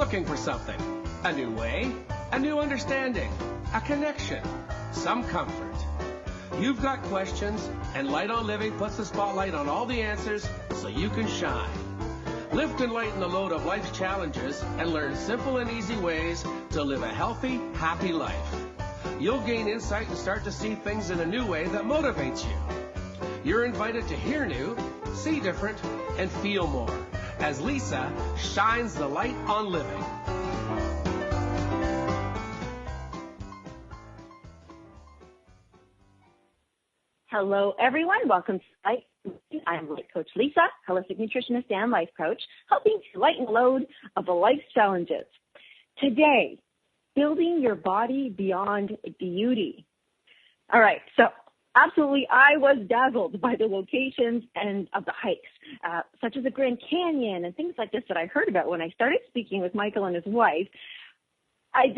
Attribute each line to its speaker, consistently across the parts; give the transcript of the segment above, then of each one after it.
Speaker 1: looking for something. A new way, a new understanding, a connection, some comfort. You've got questions, and Light on Living puts the spotlight on all the answers so you can shine. Lift and lighten the load of life's challenges and learn simple and easy ways to live a healthy, happy life. You'll gain insight and start to see things in a new way that motivates you. You're invited to hear new, see different, and feel more as Lisa shines the light on living.
Speaker 2: Hello, everyone. Welcome to Life. I'm Life Coach Lisa, holistic nutritionist and life coach, helping to lighten the load of the life's challenges. Today, building your body beyond beauty. All right, so absolutely, I was dazzled by the locations and of the hikes, such as the Grand Canyon and things like this that I heard about when I started speaking with Michael and his wife. I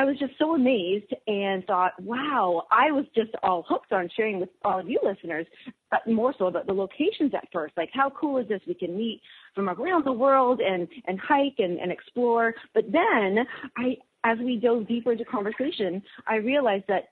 Speaker 2: was just so amazed and thought, wow, I was just all hooked on sharing with all of you listeners, but more so about the locations at first. Like, how cool is this? We can meet from around the world and hike and explore. But then as we dove deeper into conversation, I realized that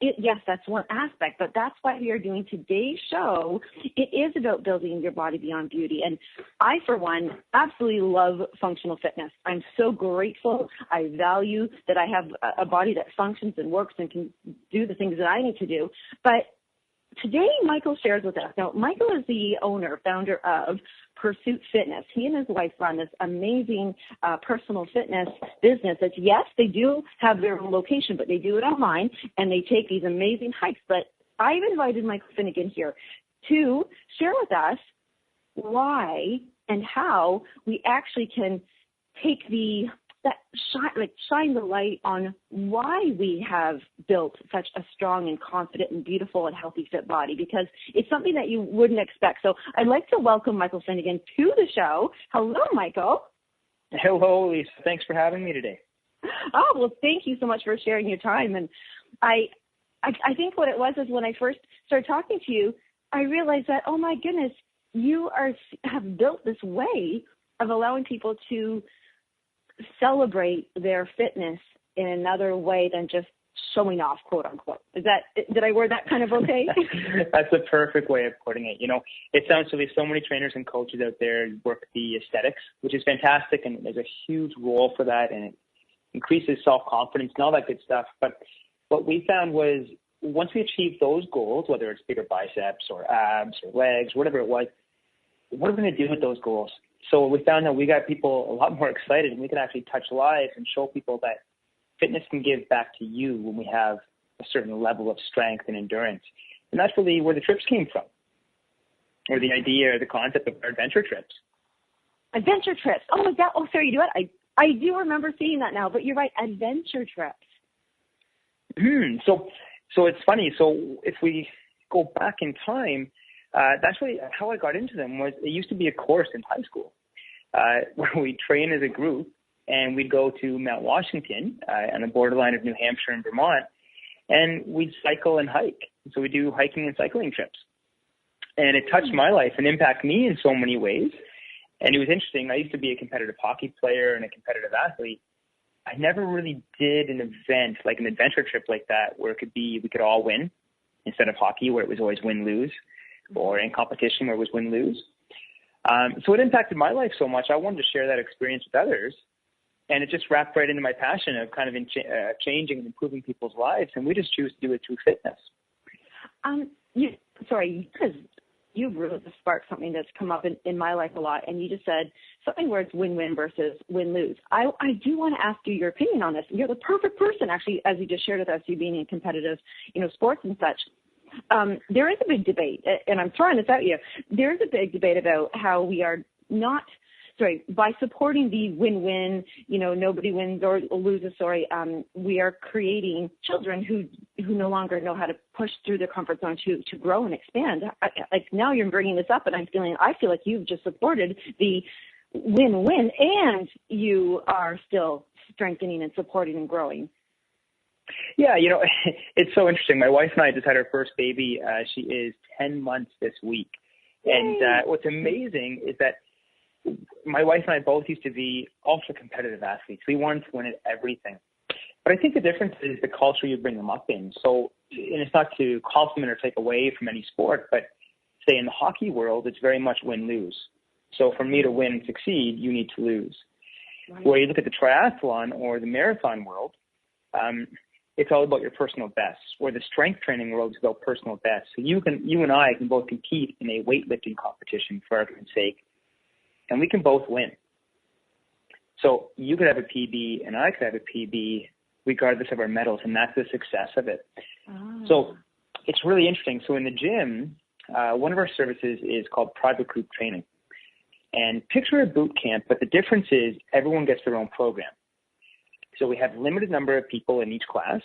Speaker 2: yes, that's one aspect, but that's why we are doing today's show. It is about building your body beyond beauty. And I, for one, absolutely love functional fitness. I'm so grateful. I value that I have a body that functions and works and can do the things that I need to do. But today, Michael shares with us. Now, Michael is the founder of Pursuit Fitness. He and his wife run this amazing personal fitness business that, yes, they do have their own location, but they do it online, and they take these amazing hikes. But I've invited Michael Finigan here to share with us why and how we actually can take shine the light on why we have built such a strong and confident and beautiful and healthy fit body, because it's something that you wouldn't expect. So I'd like to welcome Michael Finigan to the show. Hello, Michael.
Speaker 3: Hello, Lisa. Thanks for having me today.
Speaker 2: Oh, well, thank you so much for sharing your time. And I think what it was is when I first started talking to you, I realized that, oh my goodness, you have built this way of allowing people to celebrate their fitness in another way than just showing off, quote unquote. Did I word that kind of okay?
Speaker 3: That's a perfect way of putting it. You know, it sounds to be so many trainers and coaches out there work at the aesthetics, which is fantastic, and there's a huge role for that, and it increases self-confidence and all that good stuff. But what we found was once we achieved those goals, whether it's bigger biceps or abs or legs, whatever it was, what are we going to do with those goals? So we found that we got people a lot more excited, and we can actually touch lives and show people that fitness can give back to you when we have a certain level of strength and endurance. And that's really where the trips came from, or the idea or the concept of our adventure trips.
Speaker 2: Adventure trips. Sorry, you know what? I do remember seeing that now, but you're right, adventure trips.
Speaker 3: So it's funny. So if we go back in time, that's really how I got into them. Was it used to be a course in high school where we train as a group, and we'd go to Mount Washington on the borderline of New Hampshire and Vermont, and we'd cycle and hike. So we do hiking and cycling trips, and it touched my life and impacted me in so many ways. And it was interesting. I used to be a competitive hockey player and a competitive athlete. I never really did an event like an adventure trip like that where we could all win, instead of hockey where it was always win-lose, or in competition where it was win-lose. So it impacted my life so much, I wanted to share that experience with others. And it just wrapped right into my passion of kind of changing and improving people's lives. And we just choose to do it through fitness.
Speaker 2: Because you've really sparked something that's come up in my life a lot. And you just said something where it's win-win versus win-lose. I do want to ask you your opinion on this. You're the perfect person, actually, as you just shared with us, you being in competitive, sports and such. There is a big debate, and I'm throwing this at you. There is a big debate about how we are by supporting the win-win, nobody wins or loses, we are creating children who no longer know how to push through their comfort zone to grow and expand. Now you're bringing this up, and I feel like you've just supported the win-win, and you are still strengthening and supporting and growing.
Speaker 3: Yeah, it's so interesting. My wife and I just had our first baby. She is 10 months this week. Yay. And what's amazing is that my wife and I both used to be ultra competitive athletes. We wanted to win at everything. But I think the difference is the culture you bring them up in. So, and it's not to compliment or take away from any sport, but say in the hockey world, it's very much win-lose. So for me to win and succeed, you need to lose. Right. Where you look at the triathlon or the marathon world, it's all about your personal best. Or the strength training world is about personal best. So you and I can both compete in a weightlifting competition, for argument's sake, and we can both win. So you could have a PB and I could have a PB regardless of our medals, and that's the success of it. Oh. So it's really interesting. So in the gym, one of our services is called private group training. And picture a boot camp, but the difference is everyone gets their own program. So we have a limited number of people in each class,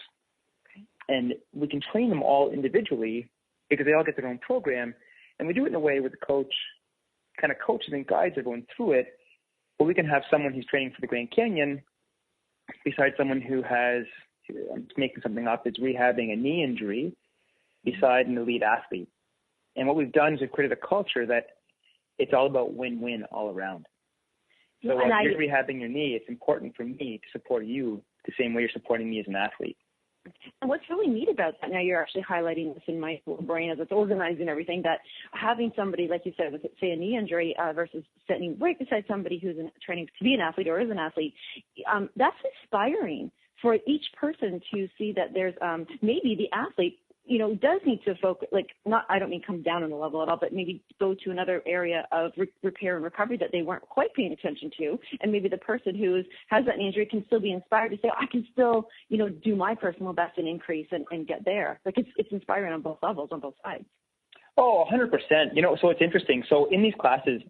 Speaker 3: and we can train them all individually because they all get their own program. And we do it in a way where the coach kind of coaches and guides everyone through it. But we can have someone who's training for the Grand Canyon beside someone who has, I'm just making something up, is rehabbing a knee injury beside an elite athlete. And what we've done is we've created a culture that it's all about win-win all around. So while you're rehabbing your knee, it's important for me to support you the same way you're supporting me as an athlete.
Speaker 2: And what's really neat about that, now you're actually highlighting this in my little brain as it's organized and everything, that having somebody, like you said, with, say, a knee injury versus sitting right beside somebody who's training to be an athlete or is an athlete, that's inspiring for each person to see that there's maybe the athlete, does need to focus, I don't mean come down on the level at all, but maybe go to another area of repair and recovery that they weren't quite paying attention to. And maybe the person who has that injury can still be inspired to say, I can still, do my personal best and increase and get there. It's inspiring on both levels, on both sides.
Speaker 3: Oh, 100%. So it's interesting. So in these classes,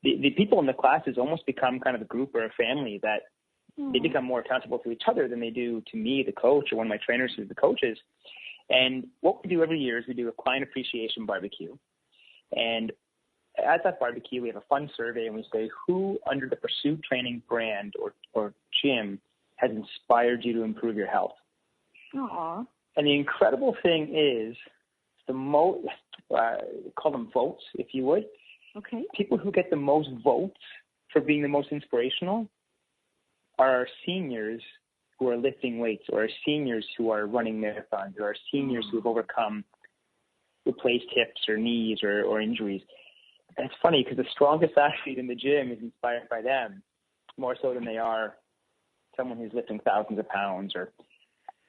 Speaker 3: the people in the classes almost become kind of a group or a family that they become more accountable to each other than they do to me, the coach, or one of my trainers who's the coaches. And what we do every year is we do a client appreciation barbecue. And at that barbecue, we have a fun survey, and we say, who under the Pursuit Training brand or gym has inspired you to improve your health?
Speaker 2: Aww.
Speaker 3: And the incredible thing is, call them votes, if you would.
Speaker 2: Okay.
Speaker 3: People who get the most votes for being the most inspirational are our seniors who are lifting weights, or our seniors who are running marathons, or our seniors who have overcome replaced hips or knees or injuries. And it's funny because the strongest athlete in the gym is inspired by them more so than they are someone who's lifting thousands of pounds or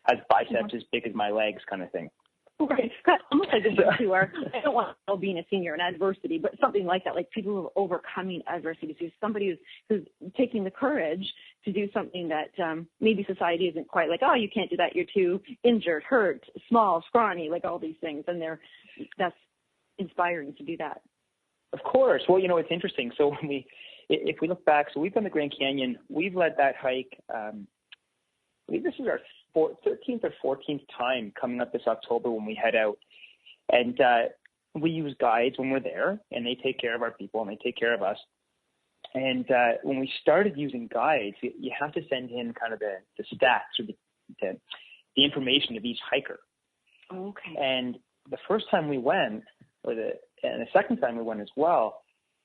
Speaker 3: has biceps as big as my legs kind of thing.
Speaker 2: Right. Almost like those who are, I don't want to being a senior in adversity, but something like that, like people who are overcoming adversity. So somebody who's taking the courage to do something that maybe society isn't quite like, oh, you can't do that. You're too injured, hurt, small, scrawny, like all these things. And that's inspiring to do that.
Speaker 3: Of course. Well, it's interesting. So if we look back, so we've done the Grand Canyon. We've led that hike. I believe this is our 13th or 14th time coming up this October when we head out. And we use guides when we're there, and they take care of our people and they take care of us. And when we started using guides, you have to send in kind of the stats or the information of each hiker.
Speaker 2: Okay. And
Speaker 3: the first time we went, and the second time we went as well,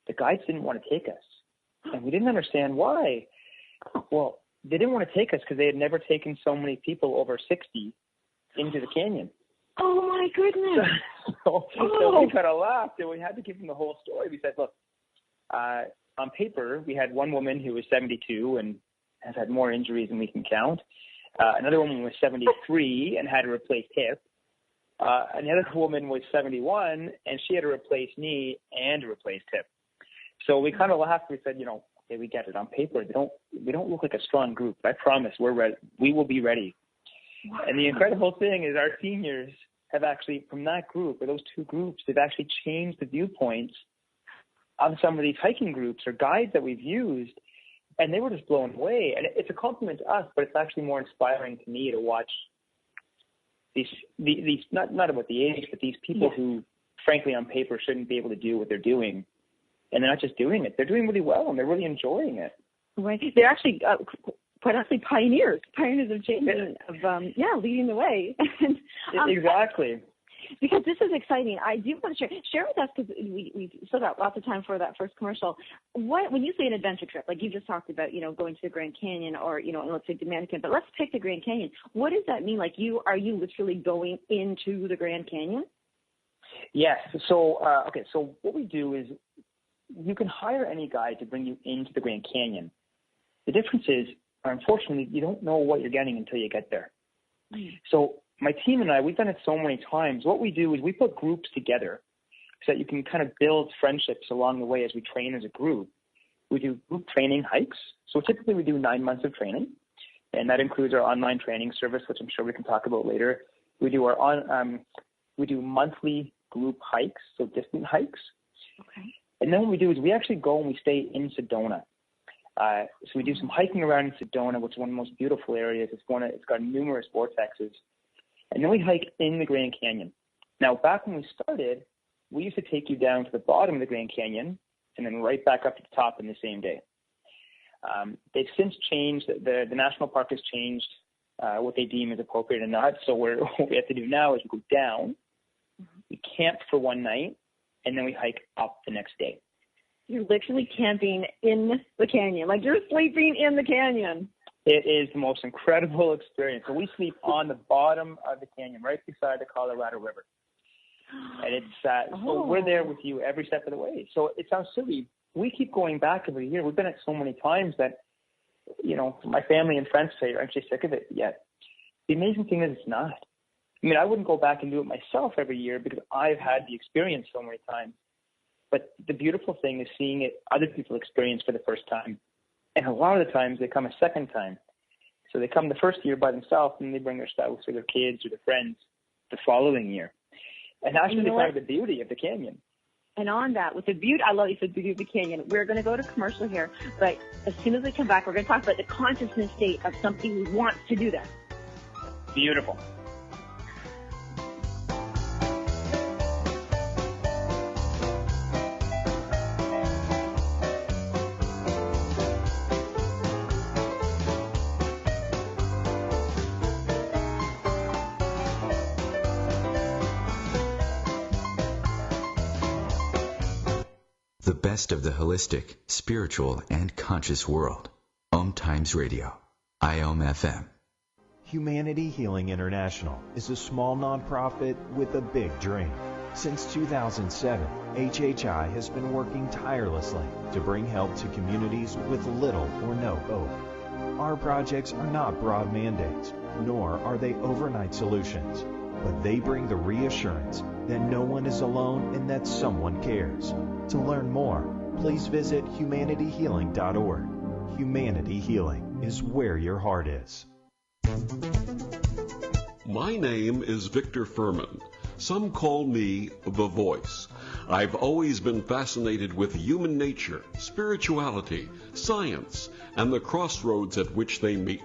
Speaker 3: the guides didn't want to take us. And we didn't understand why. Well, they didn't want to take us because they had never taken so many people over 60 into the canyon.
Speaker 2: Oh, my goodness.
Speaker 3: So we kind of laughed, and we had to give them the whole story. We said, look, on paper, we had one woman who was 72 and has had more injuries than we can count. Another woman was 73 and had a replaced hip. Another woman was 71, and she had a replaced knee and a replaced hip. So we kind of laughed. We said, okay, we get it. On paper, we don't look like a strong group. I promise we're ready. We will be ready. Wow. And the incredible thing is our seniors have actually, from that group, or those two groups, they've actually changed the viewpoints of some of these hiking groups or guides that we've used, and they were just blown away. And it's a compliment to us, but it's actually more inspiring to me to watch these not about the age, but these people who, frankly, on paper shouldn't be able to do what they're doing. And they're not just doing it. They're doing really well, and they're really enjoying it. Right.
Speaker 2: They're actually, quite honestly, pioneers of change, of leading the way.
Speaker 3: Exactly.
Speaker 2: because this is exciting. I do want to share with us, because we've still got lots of time for that first commercial. When you say an adventure trip, like you just talked about, going to the Grand Canyon or, let's say Dominican, but let's pick the Grand Canyon. What does that mean? Like are you literally going into the Grand Canyon?
Speaker 3: Yes. So, so what we do is you can hire any guide to bring you into the Grand Canyon. The difference is, unfortunately, you don't know what you're getting until you get there. So my team and I, we've done it so many times. What we do is we put groups together so that you can kind of build friendships along the way as we train as a group. We do group training hikes. So typically we do 9 months of training, and that includes our online training service, which I'm sure we can talk about later. We do we do monthly group hikes, so distant hikes. Okay. And then what we do is we actually go and we stay in Sedona. So we do some hiking around in Sedona, which is one of the most beautiful areas. It's got numerous vortexes. And then we hike in the Grand Canyon. Now, back when we started, we used to take you down to the bottom of the Grand Canyon and then right back up to the top in the same day. They've since changed. The national park has changed what they deem as appropriate or not. So what we have to do now is we go down, we camp for one night, and then we hike up the next day.
Speaker 2: You're literally camping in the canyon, like you're sleeping in the canyon.
Speaker 3: It is the most incredible experience. So we sleep on the bottom of the canyon, right beside the Colorado River. And it's so we're there with you every step of the way. So it sounds silly. We keep going back every year. We've been at so many times that, my family and friends say, aren't you sick of it yet? The amazing thing is it's not. I mean, I wouldn't go back and do it myself every year because I've had the experience so many times. But the beautiful thing is seeing it other people experience for the first time. And a lot of the times they come a second time. So they come the first year by themselves and they bring their spouse or their kids or their friends the following year. And that's really kind of the beauty of the canyon.
Speaker 2: And on that, with the beauty, I love you said beauty of the canyon. We're going to go to commercial here, but as soon as we come back, we're going to talk about the consciousness state of somebody who wants to do that.
Speaker 3: Beautiful.
Speaker 4: The best of the holistic, spiritual, and conscious world. OMTimes Radio. IOM-FM.
Speaker 5: Humanity Healing International is a small nonprofit with a big dream. Since 2007, HHI has been working tirelessly to bring help to communities with little or no hope. Our projects are not broad mandates, nor are they overnight solutions, but they bring the reassurance that no one is alone and that someone cares. To learn more, please visit humanityhealing.org. Humanity Healing is where your heart is.
Speaker 6: My name is Victor Furman. Some call me The Voice. I've always been fascinated with human nature, spirituality, science, and the crossroads at which they meet.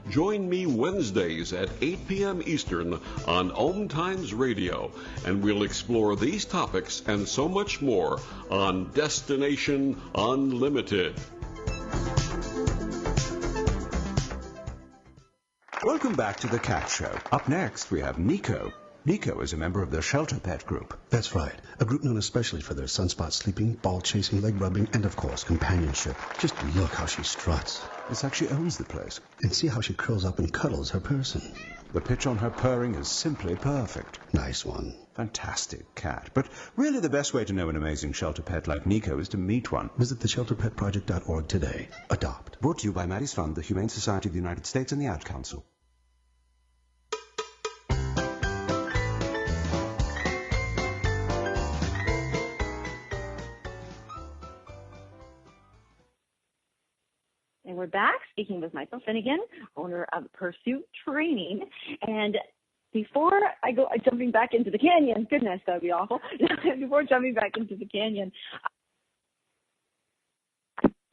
Speaker 6: Join me Wednesdays at 8 p.m. Eastern on OMTimes Radio, and we'll explore these topics and so much more on Destination Unlimited.
Speaker 7: Welcome back to The Cat Show. Up next, we have Nico. Nico is a member of the Shelter Pet Group.
Speaker 8: That's right. A group known especially for their sunspot sleeping, ball chasing, leg rubbing, and of course, companionship. Just look how she struts.
Speaker 7: It's like she owns the place.
Speaker 8: And see how she curls up and cuddles her person.
Speaker 7: The pitch on her purring is simply perfect.
Speaker 8: Nice one.
Speaker 7: Fantastic cat. But really the best way to know an amazing shelter pet like Nico is to meet one.
Speaker 8: Visit theshelterpetproject.org today. Adopt.
Speaker 7: Brought to you by Maddie's Fund, the Humane Society of the United States, and the Ad Council.
Speaker 2: And we're back speaking with Michael Finigan, owner of Pursuit Training. And before I go jumping back into the canyon, goodness, that would be awful. Before jumping back into the canyon,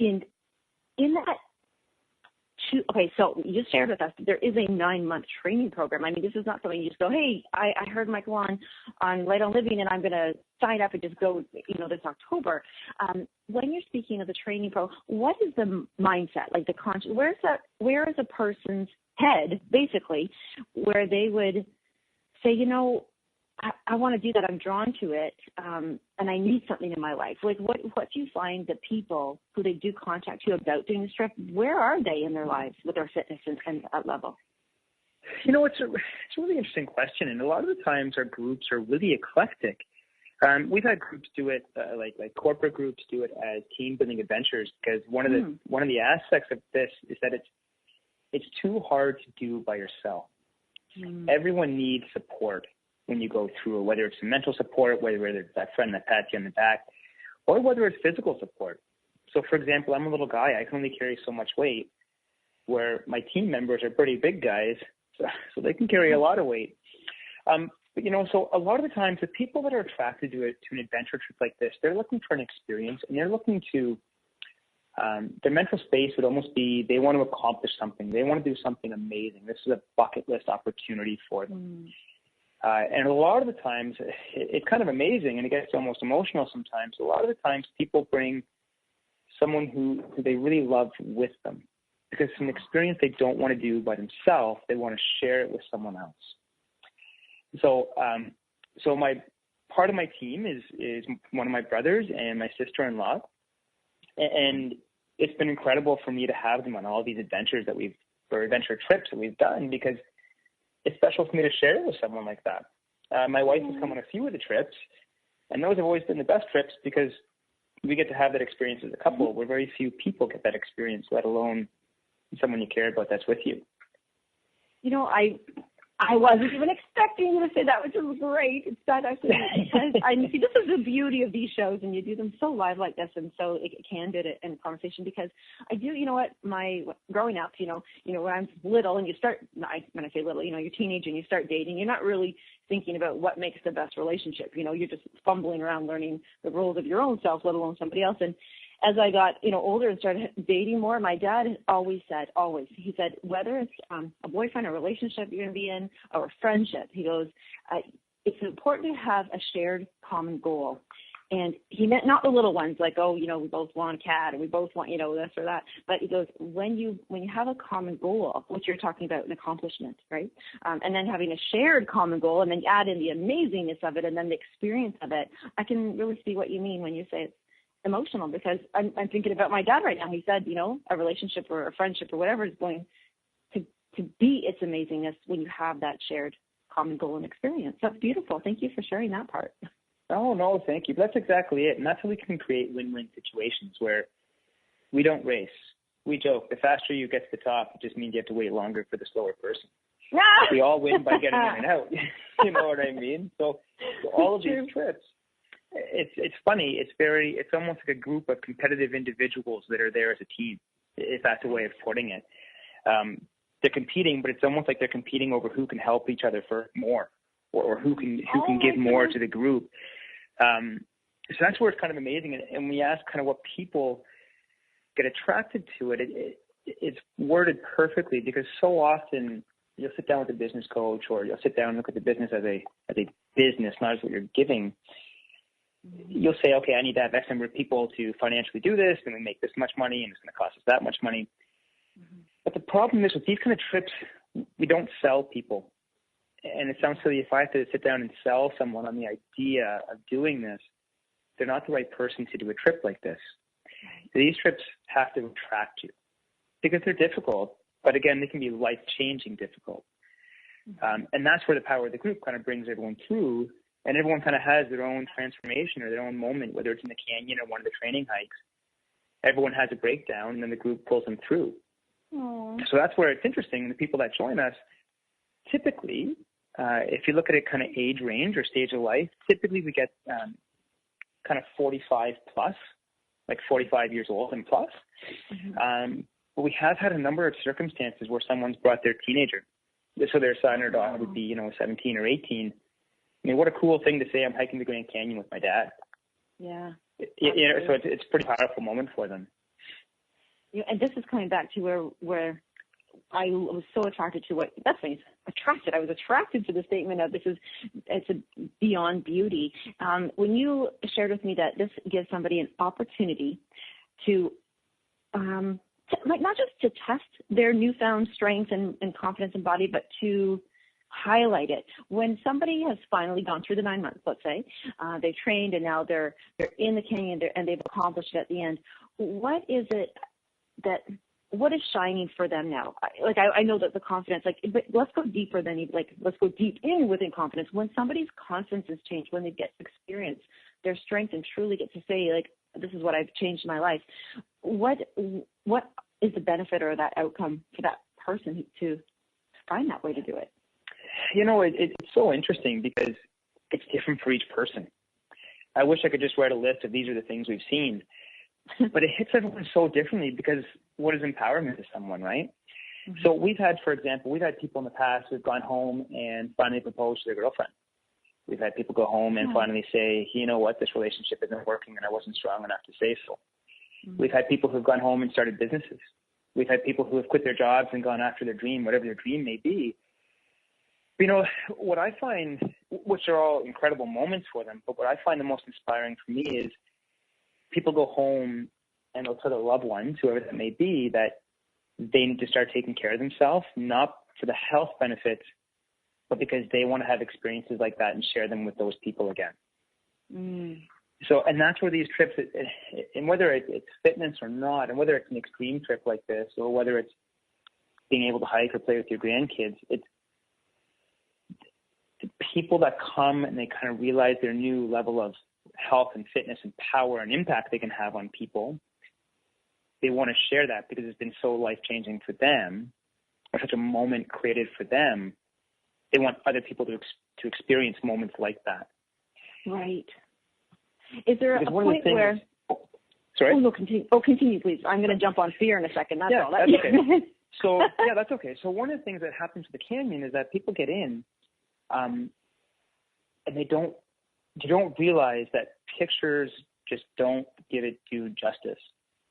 Speaker 2: in that okay, so you just shared with us that there is a 9-month training program. I mean, this is not something you just go, hey, I heard Michael on Light on Living, and I'm going to sign up and just go, this October. When you're speaking of the training what is the mindset, like the conscious? Where is a person's head, basically, where they would say, I want to do that. I'm drawn to it, and I need something in my life. Like, what do you find the people who they do contact you about doing this trip? Where are they in their lives with their fitness and that level?
Speaker 3: It's a really interesting question, and a lot of the times our groups are really eclectic. We've had groups do it, like corporate groups do it as team building adventures, because one of the aspects of this is that it's too hard to do by yourself. Everyone needs support when you go through it, whether it's mental support, whether it's that friend that pats you on the back, or whether it's physical support. So, for example, I'm a little guy. I can only carry so much weight, where my team members are pretty big guys, so they can carry a lot of weight. But, so a lot of the times the people that are attracted to an adventure trip like this, they're looking for an experience, and they're looking to, their mental space would almost be, they want to accomplish something. They want to do something amazing. This is a bucket list opportunity for them. And a lot of the times, it's kind of amazing, and it gets almost emotional sometimes. A lot of the times people bring someone who they really love with them, because it's an experience they don't want to do by themselves. They want to share it with someone else. So my part of my team is one of my brothers and my sister-in-law, and it's been incredible for me to have them on all these adventures adventure trips that we've done, because it's special for me to share it with someone like that. My wife has come on a few of the trips, and those have always been the best trips because we get to have that experience as a couple, where very few people get that experience, let alone someone you care about that's with you.
Speaker 2: I wasn't even expecting you to say that, which is great. It's that actually, I see, this is the beauty of these shows, and you do them so live like this, and so it can do it in conversation, because I do, growing up, when I'm little, and you start, when I say little, you're teenage and you start dating, you're not really thinking about what makes the best relationship. You're just fumbling around learning the rules of your own self, let alone somebody else. And as I got, older and started dating more, my dad always said, he said, whether it's a boyfriend or relationship you're going to be in, or a friendship, he goes, it's important to have a shared common goal. And he meant not the little ones like, we both want a cat, or we both want, this or that. But he goes, when you have a common goal, which you're talking about, an accomplishment, right? And then having a shared common goal, and then add in the amazingness of it, and then the experience of it, I can really see what you mean when you say it's emotional, because I'm thinking about my dad right now. He said, a relationship or a friendship or whatever is going to be its amazingness when you have that shared common goal and experience. That's beautiful. Thank you for sharing that part.
Speaker 3: Oh, no, thank you. That's exactly it. And that's how we can create win-win situations where we don't race. We joke, the faster you get to the top, it just means you have to wait longer for the slower person. We all win by getting in and out. You know what I mean? So all of these trips, it's funny. It's almost like a group of competitive individuals that are there as a team, if that's a way of putting it. They're competing, but it's almost like they're competing over who can help each other for more, or who can give more to the group. So that's where it's kind of amazing. And we ask kind of what people get attracted to it. It's worded perfectly, because so often you'll sit down with a business coach, or you'll sit down and look at the business as a business, not as what you're giving. You'll say, okay, I need to have X number of people to financially do this, and we make this much money, and it's going to cost us that much money. But the problem is with these kind of trips, we don't sell people. And it sounds silly, if I have to sit down and sell someone on the idea of doing this, they're not the right person to do a trip like this. These trips have to attract you, because they're difficult, but again, they can be life-changing difficult. And that's where the power of the group kind of brings everyone through, and everyone kind of has their own transformation or their own moment, whether it's in the canyon or one of the training hikes. Everyone has a breakdown, and then the group pulls them through. Aww. So that's where it's interesting. The people that join us, typically, if you look at it kind of age range or stage of life, typically we get kind of 45 plus, like 45 years old and plus. But we have had a number of circumstances where someone's brought their teenager. So their son or daughter would be, 17 or 18. I mean, what a cool thing to say, I'm hiking the Grand Canyon with my dad.
Speaker 2: Yeah.
Speaker 3: So it's a pretty powerful moment for them.
Speaker 2: Yeah, and this is coming back to where I was so attracted to I was attracted to the statement of it's a beyond beauty. When you shared with me that this gives somebody an opportunity to not just to test their newfound strength and confidence in body, but to highlight it. When somebody has finally gone through the 9 months, let's say, they've trained and now they're in the canyon and they've accomplished it at the end, what is it what is shining for them now? I know that the confidence, but let's go deeper than, let's go deep within confidence. When somebody's confidence has changed, when they get to experience their strength and truly get to say, this is what I've changed in my life, what is the benefit or that outcome for that person to find that way to do it?
Speaker 3: It's so interesting because it's different for each person. I wish I could just write a list of these are the things we've seen, but it hits everyone so differently because what is empowerment to someone, right? Mm-hmm. So we've had people in the past who've gone home and finally proposed to their girlfriend. We've had people go home and finally say, you know what, this relationship isn't working and I wasn't strong enough to say so. Mm-hmm. We've had people who've gone home and started businesses. We've had people who have quit their jobs and gone after their dream, whatever their dream may be. What I find, which are all incredible moments for them, but what I find the most inspiring for me is people go home and they'll tell their loved ones, whoever that may be, that they need to start taking care of themselves, not for the health benefits, but because they want to have experiences like that and share them with those people again. Mm. So, and that's where these trips, and whether it's fitness or not, and whether it's an extreme trip like this, or whether it's being able to hike or play with your grandkids, it's the people that come and they kind of realize their new level of health and fitness and power and impact they can have on people. They want to share that because it's been so life-changing for them, or such a moment created for them. They want other people to experience moments like that.
Speaker 2: Right. Is there a point where...
Speaker 3: Sorry?
Speaker 2: Oh, no, continue, please. I'm going to jump on fear in a second. That's all.
Speaker 3: That's okay. That's okay. So one of the things that happens to the canyon is that people get in and they don't realize that pictures just don't give it due justice.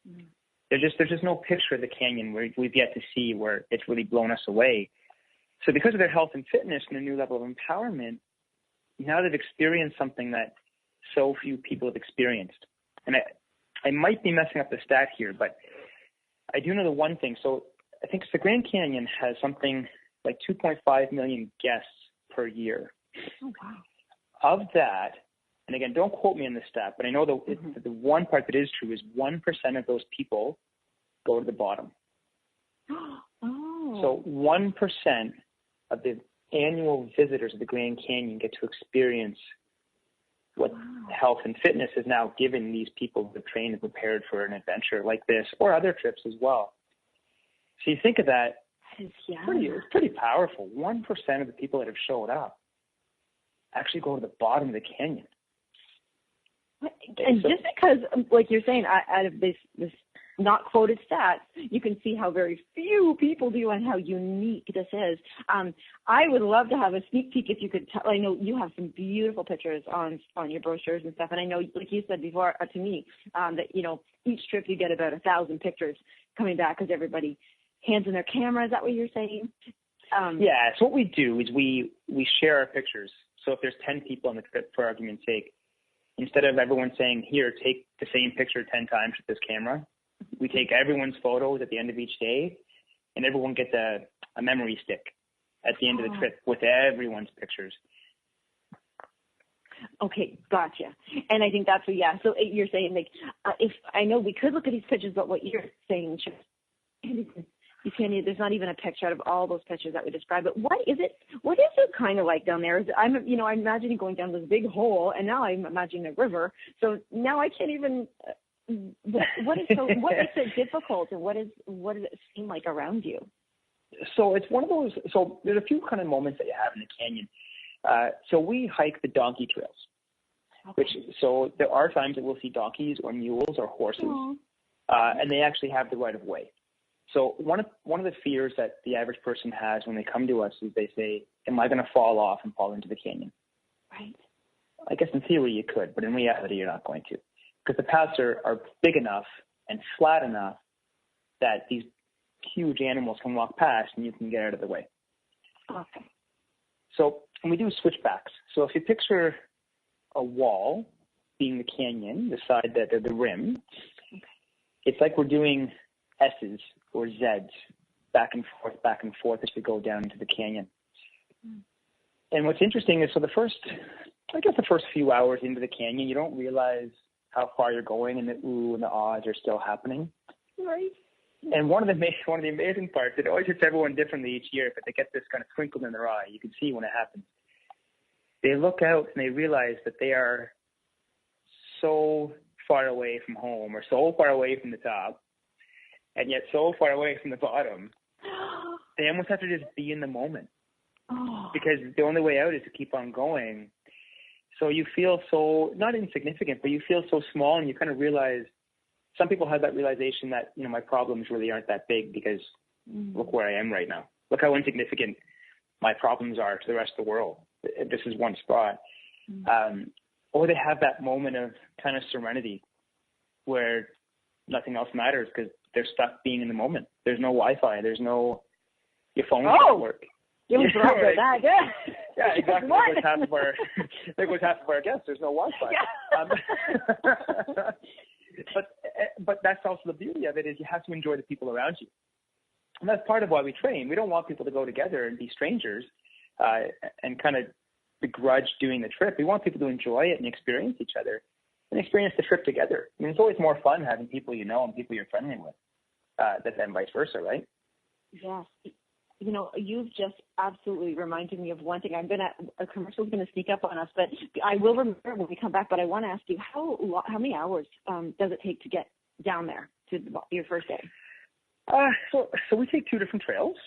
Speaker 3: Mm. There's just no picture of the canyon where we've yet to see where it's really blown us away. So because of their health and fitness and a new level of empowerment, now they've experienced something that so few people have experienced. And I might be messing up the stat here, but I do know the one thing. So I think the Grand Canyon has something like 2.5 million guests per year.
Speaker 2: Oh, wow.
Speaker 3: Of that, and again, don't quote me on this stat, but I know the one part that is true is 1% of those people go to the bottom.
Speaker 2: Oh.
Speaker 3: So 1% of the annual visitors of the Grand Canyon get to experience what health and fitness has now given these people who have trained and prepared for an adventure like this or other trips as well. So you think of that, it's pretty powerful. 1% of the people that have showed up actually go to the bottom of the canyon.
Speaker 2: And just because, like you're saying, out of this not quoted stats, you can see how very few people do and how unique this is. I would love to have a sneak peek if you could tell. I know you have some beautiful pictures on your brochures and stuff, and I know, like you said before to me, that each trip you get about 1,000 pictures coming back because everybody hands in their camera. Is that what you're saying?
Speaker 3: Yeah. So what we do is we share our pictures. So if there's 10 people on the trip, for argument's sake, instead of everyone saying, here, take the same picture 10 times with this camera, we take everyone's photos at the end of each day, and everyone gets a memory stick at the end of the trip with everyone's pictures.
Speaker 2: Okay, gotcha. And I think that's what, so you're saying, if I know we could look at these pictures, but what you're saying, there's not even a picture out of all those pictures that we described. But what is it kind of like down there? I'm imagining going down this big hole, and now I'm imagining a river. So now I can't even. What makes it difficult, and what does it seem like around you?
Speaker 3: So it's one of those. So there's a few kind of moments that you have in the canyon. So we hike the donkey trails, so there are times that we'll see donkeys or mules or horses, and they actually have the right of way. So one of the fears that the average person has when they come to us is they say, am I going to fall off and fall into the canyon?
Speaker 2: Right.
Speaker 3: I guess in theory you could, but in reality you're not going to. Because the paths are big enough and flat enough that these huge animals can walk past and you can get out of the way.
Speaker 2: Okay.
Speaker 3: So, and we do switchbacks. So if you picture a wall being the canyon, the side, the rim, it's like we're doing S's or Z's back and forth as we go down into the canyon. And what's interesting is, so the first few hours into the canyon, you don't realize how far you're going, and the ooh and the ahs are still happening.
Speaker 2: Right.
Speaker 3: And one of the amazing parts, it always hits everyone differently each year, but they get this kind of twinkle in their eye. You can see when it happens. They look out and they realize that they are so far away from home, or so far away from the top, and yet so far away from the bottom. They almost have to just be in the moment, because the only way out is to keep on going. So you feel so, not insignificant, but you feel so small, and you kind of realize, some people have that realization that, my problems really aren't that big, because look where I am right now. Look how insignificant my problems are to the rest of the world. This is one spot. Or they have that moment of kind of serenity where nothing else matters because they're stuck being in the moment. There's no Wi-Fi. There's no, your phone doesn't work.
Speaker 2: You was right about that, yeah.
Speaker 3: Yeah, exactly. There goes half of our guests. There's no Wi-Fi. Yeah. But that's also the beauty of it, is you have to enjoy the people around you. And that's part of why we train. We don't want people to go together and be strangers and kind of begrudge doing the trip. We want people to enjoy it and experience each other and experience the trip together. I mean, it's always more fun having people you know and people you're friendly with than vice versa, right?
Speaker 2: Yes. You've just absolutely reminded me of one thing. A commercial's going to sneak up on us, but I will remember when we come back. But I want to ask you, how many hours does it take to get down there to your first day?
Speaker 3: So we take two different trails.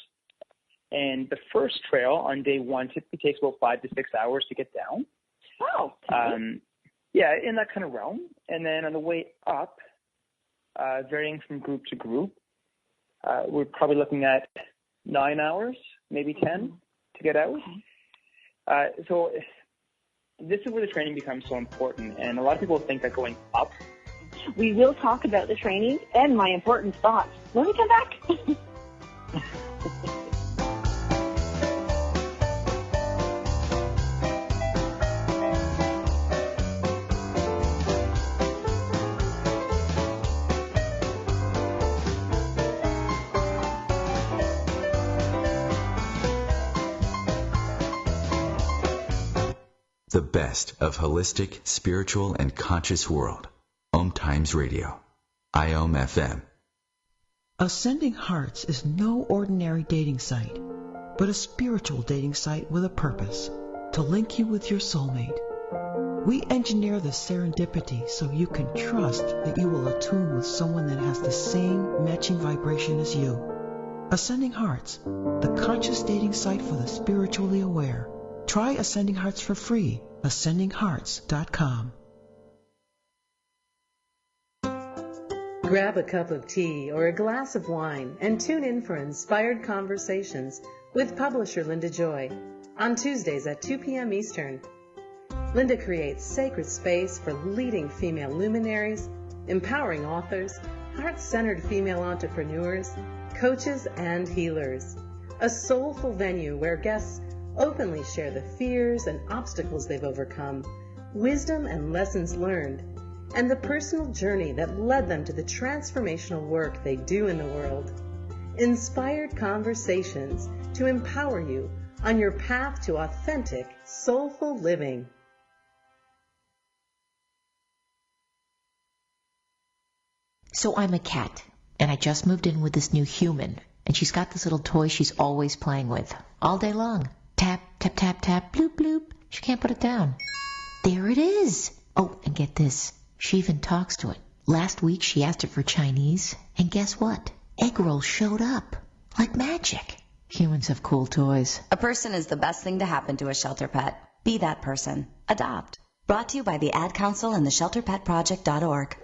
Speaker 3: And the first trail on day one typically takes about 5 to 6 hours to get down.
Speaker 2: Oh.
Speaker 3: Yeah, in that kind of realm. And then on the way up, varying from group to group, we're probably looking at 9 hours, maybe 10 to get out. Okay. So this is where the training becomes so important. And a lot of people think that going up.
Speaker 2: We will talk about the training and my important thoughts when we come back.
Speaker 4: The best of holistic, spiritual, and conscious world. OMTimes Radio. IOM FM.
Speaker 9: Ascending Hearts is no ordinary dating site, but a spiritual dating site with a purpose, to link you with your soulmate. We engineer the serendipity so you can trust that you will attune with someone that has the same matching vibration as you. Ascending Hearts, the conscious dating site for the spiritually aware. Try Ascending Hearts for free. AscendingHearts.com.
Speaker 10: Grab a cup of tea or a glass of wine and tune in for Inspired Conversations with publisher Linda Joy on Tuesdays at 2 p.m. Eastern. Linda creates sacred space for leading female luminaries, empowering authors, heart-centered female entrepreneurs, coaches, and healers. A soulful venue where guests openly share the fears and obstacles they've overcome, wisdom and lessons learned, and the personal journey that led them to the transformational work they do in the world. Inspired Conversations to empower you on your path to authentic, soulful living.
Speaker 11: So I'm a cat, and I just moved in with this new human, and she's got this little toy she's always playing with, all day long. Tap, tap, tap, tap, bloop, bloop. She can't put it down. There it is. Oh, and get this. She even talks to it. Last week she asked it for Chinese, and guess what? Egg rolls showed up. Like magic. Humans have cool toys.
Speaker 12: A person is the best thing to happen to a shelter pet. Be that person. Adopt. Brought to you by the Ad Council and the ShelterPetProject.org.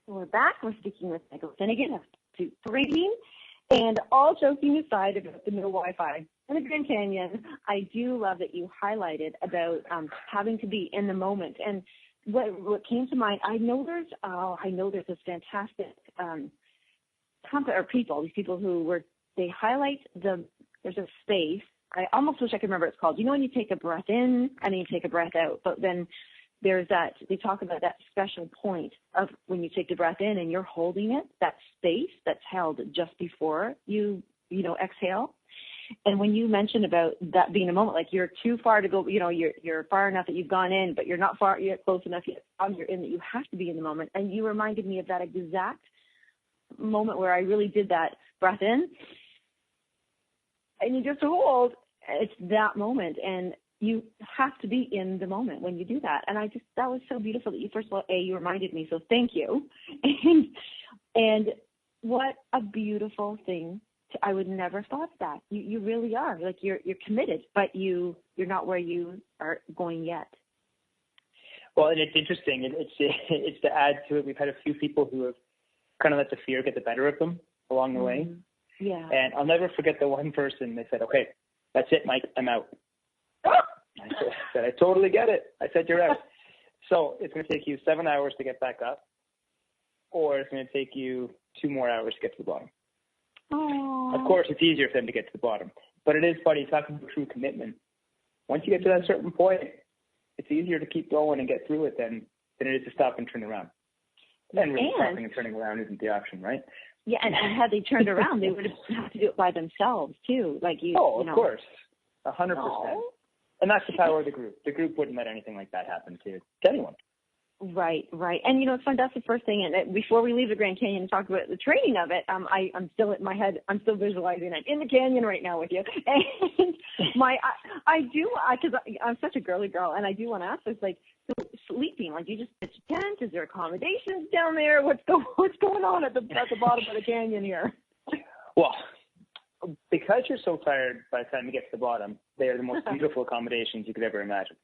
Speaker 2: We're back. We're speaking with Michael Finigan of Finigan. And all joking aside about the no Wi-Fi in the Grand Canyon, I do love that you highlighted about having to be in the moment. And what came to mind, I know there's this fantastic these people who they highlight there's a space. I almost wish I could remember what it's called. You know when you take a breath in and then you take a breath out, but then there's that, they talk about that special point of when you take the breath in and you're holding it, that space that's held just before you exhale. And when you mentioned about that being a moment, like you're too far to go, you're far enough that you've gone in, but you're not far yet, close enough yet, you're in, that you have to be in the moment. And you reminded me of that exact moment where I really did that breath in and you just hold. It's that moment, and you have to be in the moment when you do that. And that was so beautiful that you, first of all, you reminded me, so thank you. And what a beautiful thing. I would never thought that. You really are. Like you're committed, but you're not where you are going yet.
Speaker 3: Well, and it's interesting. It's to add to it. We've had a few people who have kind of let the fear get the better of them along the way.
Speaker 2: Yeah.
Speaker 3: And I'll never forget the one person. They said, "Okay, that's it, Mike. I'm out." I said, "I totally get it." I said, "You're out." So it's going to take you 7 hours to get back up, or it's going to take you 2 more hours to get to the bottom.
Speaker 2: Aww.
Speaker 3: Of course, it's easier for them to get to the bottom, but it is funny talking about true commitment. Once you get to that certain point, it's easier to keep going and get through it than it is to stop and turn around. And really stopping and turning around isn't the option, right?
Speaker 2: Yeah, and had they turned around, they would have had to do it by themselves too, like you.
Speaker 3: Oh,
Speaker 2: of
Speaker 3: course, 100%. And that's the power of the group. The group wouldn't let anything like that happen to anyone.
Speaker 2: Right. And it's fun. That's the first thing. And before we leave the Grand Canyon and talk about the training of it, I'm still in my head. I'm still visualizing it in the canyon right now with you. And because I'm such a girly girl, and I do want to ask this, like, so sleeping, like you just pitch a tent. Is there accommodations down there? What's going on at the bottom of the canyon here?
Speaker 3: Well, because you're so tired by the time you get to the bottom, they are the most beautiful accommodations you could ever imagine.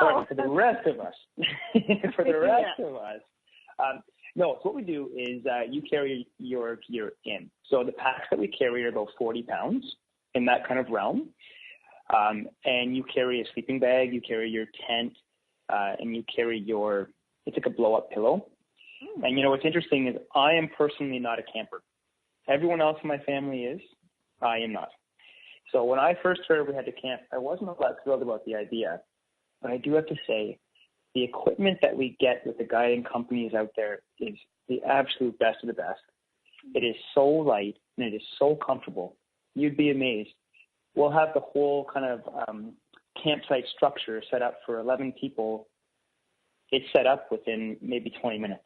Speaker 2: Oh,
Speaker 3: for the rest of us, no. So what we do is you carry your gear in. So the packs that we carry are about 40 pounds in that kind of realm, and you carry a sleeping bag, you carry your tent, and you carry it's like a blow-up pillow. And what's interesting is I am personally not a camper. Everyone else in my family is. I am not. So when I first heard we had to camp, I wasn't all that thrilled about the idea. But I do have to say, the equipment that we get with the guiding companies out there is the absolute best of the best. It is so light and it is so comfortable. You'd be amazed. We'll have the whole kind of campsite structure set up for 11 people. It's set up within maybe 20 minutes.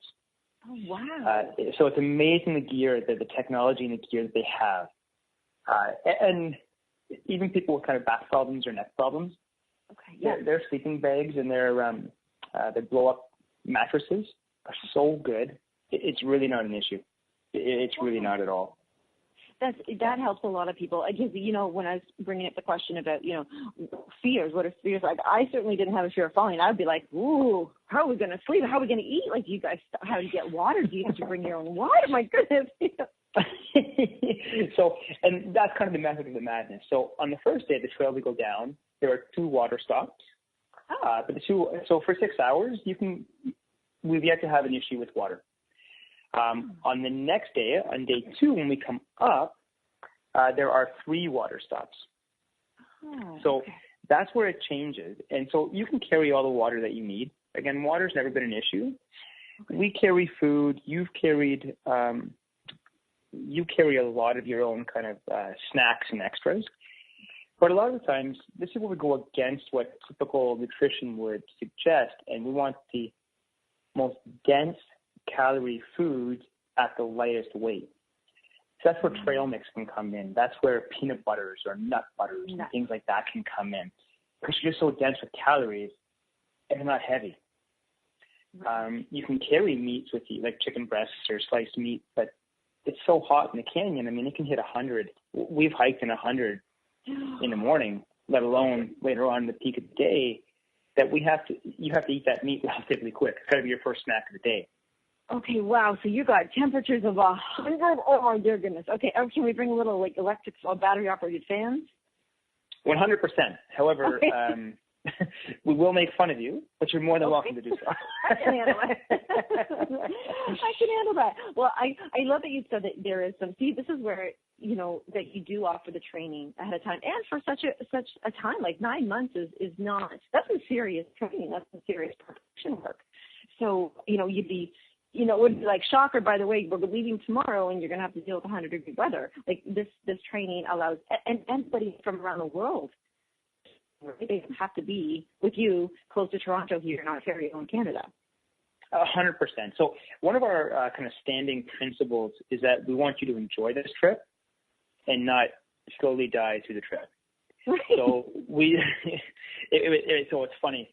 Speaker 2: Oh, wow.
Speaker 3: So it's amazing the gear, the technology and the gear that they have. And even people with kind of back problems or neck problems, their sleeping bags and their blow-up mattresses are so good. It's really not an issue. It's really not at all.
Speaker 2: That helps a lot of people. Because, when I was bringing up the question about, fears, what are fears? Like, I certainly didn't have a fear of falling. I would be like, ooh, how are we going to sleep? How are we going to eat? Like, do you guys, how do you get water? Do you have to bring your own water? My goodness.
Speaker 3: So, and that's kind of the method of the madness. So on the first day of the trail we go down, there are 2 water stops. But so for 6 hours, we've yet to have an issue with water. On the next day, on day 2, when we come up, there are 3 water stops. So that's where it changes. And so you can carry all the water that you need. Again, water's never been an issue. We carry food. You carry a lot of your own kind of snacks and extras. But a lot of the times, this is where we go against what typical nutrition would suggest, and we want the most dense calorie foods at the lightest weight. So that's where trail mix can come in. That's where peanut butters or nut butters and things like that can come in, because you're just so dense with calories and they're not heavy. You can carry meats with you, like chicken breasts or sliced meat, but it's so hot in the canyon. I mean, it can hit 100. We've hiked in 100 in the morning, let alone later on in the peak of the day, that you have to eat that meat relatively quick. It's got to be your first snack of the day.
Speaker 2: Okay, wow. So you got temperatures of 100. Oh my dear goodness. Okay, can we bring a little like electric or battery operated fans?
Speaker 3: 100%. However, we will make fun of you, but you're more than welcome to do so.
Speaker 2: I can handle it. I can handle Well, I love that you said that there is some. See, this is where that you do offer the training ahead of time, and for such a time like 9 months is not. That's some serious training. That's some serious preparation work. So you'd be. It would be like, shocker, by the way, we're leaving tomorrow and you're going to have to deal with 100-degree weather. Like this training allows, and anybody from around the world, they don't have to be with you close to Toronto here in Ontario in Canada.
Speaker 3: 100%. So one of our kind of standing principles is that we want you to enjoy this trip and not slowly die through the trip. Right. So so it's funny.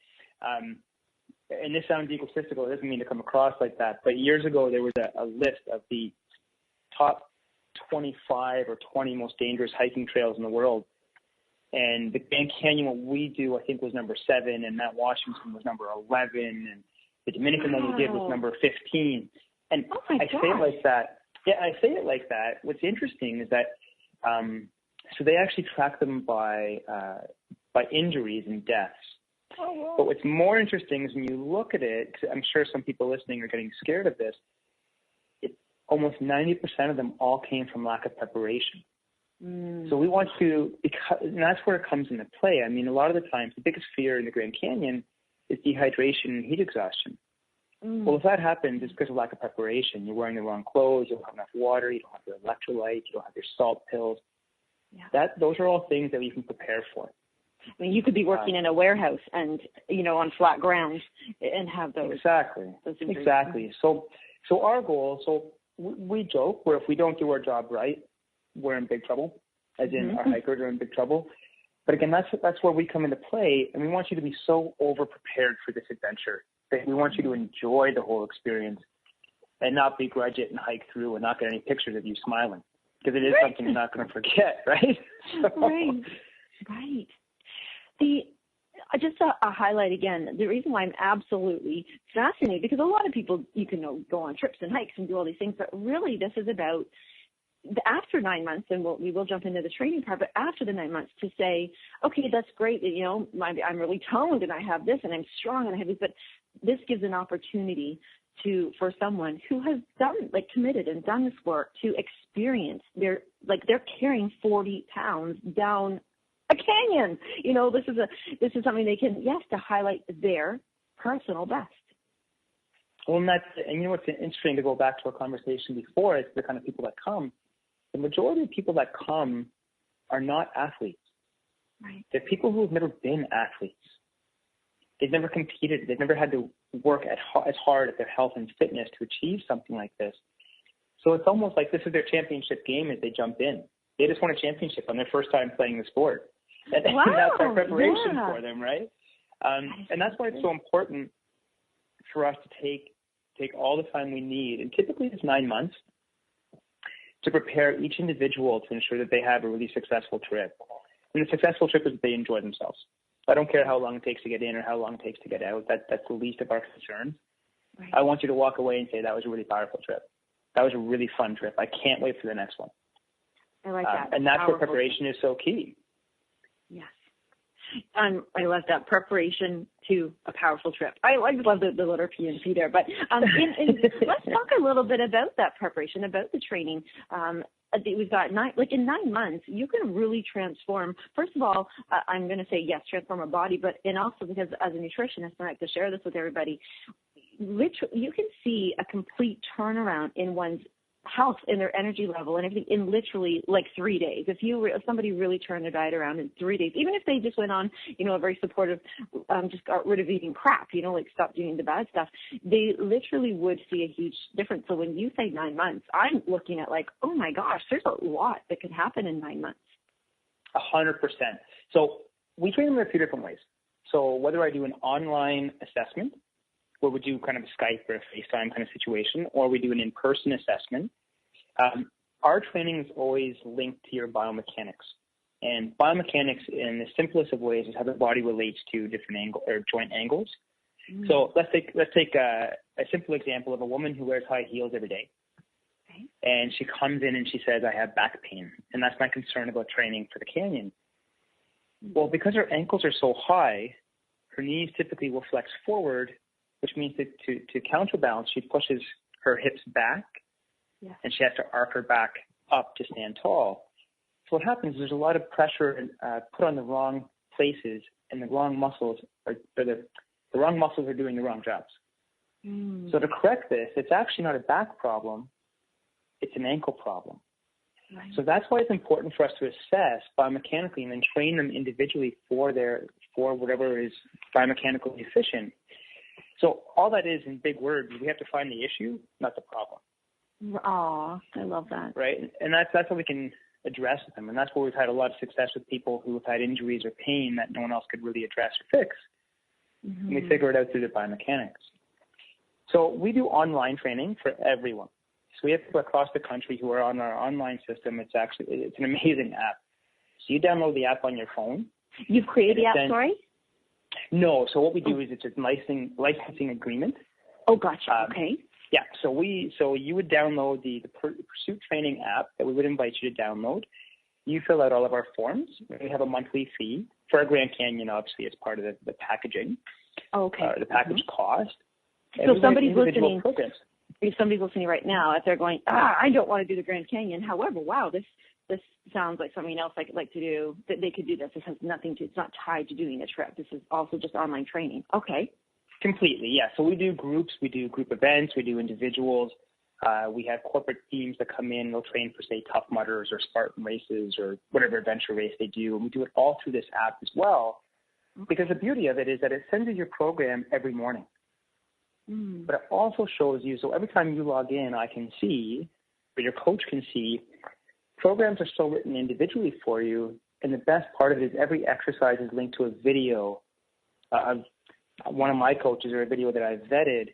Speaker 3: And this sounds egotistical. It doesn't mean to come across like that. But years ago, there was a list of the top 25 or 20 most dangerous hiking trails in the world. And the Grand Canyon, what we do, I think was number 7, and Mount Washington was number 11, and the Dominican one we did was number 15. And I say it like that. Yeah, I say it like that. What's interesting is that so they actually track them by injuries and deaths. Oh, wow. But what's more interesting is when you look at it, 'cause I'm sure some people listening are getting scared of this, almost 90% of them all came from lack of preparation. So we want to, and that's where it comes into play. I mean, a lot of the times, the biggest fear in the Grand Canyon is dehydration and heat exhaustion. Well, if that happens, it's because of lack of preparation. You're wearing the wrong clothes, you don't have enough water, you don't have your electrolytes, you don't have your salt pills. Yeah. Those are all things that we can prepare for.
Speaker 2: I mean, you could be working in a warehouse and, on flat ground and have those.
Speaker 3: Exactly. Exactly. So our goal, we joke where if we don't do our job right, we're in big trouble, as in our hikers are in big trouble. But again, that's where we come into play, and we want you to be so over-prepared for this adventure that we want you to enjoy the whole experience and not begrudge it and hike through and not get any pictures of you smiling, because it is something you're not going to forget, right?
Speaker 2: Right. Just a highlight again, the reason why I'm absolutely fascinated, because a lot of people, you can go on trips and hikes and do all these things, but really this is about after 9 months, and we will jump into the training part, but after the 9 months to say, okay, that's great, I'm really toned and I have this and I'm strong and I have this, but this gives an opportunity for someone who has committed and done this work to experience they're carrying 40 pounds down a canyon. This is something they can, to highlight their personal best.
Speaker 3: Well, and what's interesting, to go back to our conversation before, is the kind of people that come. The majority of people that come are not athletes. Right. They're people who have never been athletes. They've never competed. They've never had to work as hard at their health and fitness to achieve something like this. So it's almost like this is their championship game as they jump in. They just won a championship on their first time playing the sport. And that's our preparation for them, right? And that's why it's so important for us to take all the time we need, and typically it's 9 months, to prepare each individual to ensure that they have a really successful trip. And the successful trip is that they enjoy themselves. I don't care how long it takes to get in or how long it takes to get out. That's the least of our concerns. Right. I want you to walk away and say, that was a really powerful trip. That was a really fun trip. I can't wait for the next one.
Speaker 2: I like that.
Speaker 3: And that's where preparation is so key.
Speaker 2: Yes. I love that, preparation to a powerful trip. I love the letter P and P there. But let's talk a little bit about that preparation, about the training. We've got in 9 months, you can really transform. First of all, I'm going to say, yes, transform a body, and also because as a nutritionist, I like to share this with everybody, literally, you can see a complete turnaround in one's health and their energy level and everything in literally 3 days. If somebody really turned their diet around in 3 days, even if they just went on, a very supportive, just got rid of eating crap, stopped doing the bad stuff, they literally would see a huge difference. So when you say 9 months, I'm looking at oh my gosh, there's a lot that could happen in 9 months.
Speaker 3: 100%. So we train them in a few different ways. So whether I do an online assessment, where we do kind of a Skype or a FaceTime kind of situation, or we do an in-person assessment, our training is always linked to your biomechanics. And biomechanics, in the simplest of ways, is how the body relates to different joint angles. Mm. So let's take a simple example of a woman who wears high heels every day. Okay. And she comes in and she says, I have back pain, and that's my concern about training for the canyon. Mm. Well, because her ankles are so high, her knees typically will flex forward, which means that to counterbalance, she pushes her hips back and she has to arc her back up to stand tall. So what happens is there's a lot of pressure put on the wrong places, and the wrong muscles are the wrong muscles are doing the wrong jobs. So to correct this, it's actually not a back problem, it's an ankle problem. Right. So that's why it's important for us to assess biomechanically and then train them individually for whatever is biomechanically efficient. So all that is, in big words, we have to find the issue, not the problem.
Speaker 2: Aw, I love that.
Speaker 3: Right, and that's how we can address them, and that's where we've had a lot of success with people who have had injuries or pain that no one else could really address or fix. And we figure it out through the biomechanics. So we do online training for everyone. So we have people across the country who are on our online system. It's an amazing app. So you download the app on your phone.
Speaker 2: You've created the app, sorry?
Speaker 3: No. So what we do is it's a licensing agreement.
Speaker 2: Oh, gotcha. Okay.
Speaker 3: Yeah. So you would download the Pursuit Training app that we would invite you to download. You fill out all of our forms. We have a monthly fee for our Grand Canyon, obviously, as part of the packaging.
Speaker 2: Okay.
Speaker 3: The package cost.
Speaker 2: So somebody's listening. If somebody's listening right now, if they're going, I don't want to do the Grand Canyon. However, wow, this sounds like something else I could like to do. That they could do this. This has nothing to. It's not tied to doing a trip. This is also just online training. Okay.
Speaker 3: Completely, yeah. So we do groups, we do group events, we do individuals. We have corporate teams that come in. They'll train for, say, Tough Mudders or Spartan races or whatever adventure race they do. And we do it all through this app as well. Because the beauty of it is that it sends you your program every morning. But it also shows you, so every time you log in, I can see, or your coach can see, programs are still written individually for you. And the best part of it is every exercise is linked to a video of one of my coaches or a video that I've vetted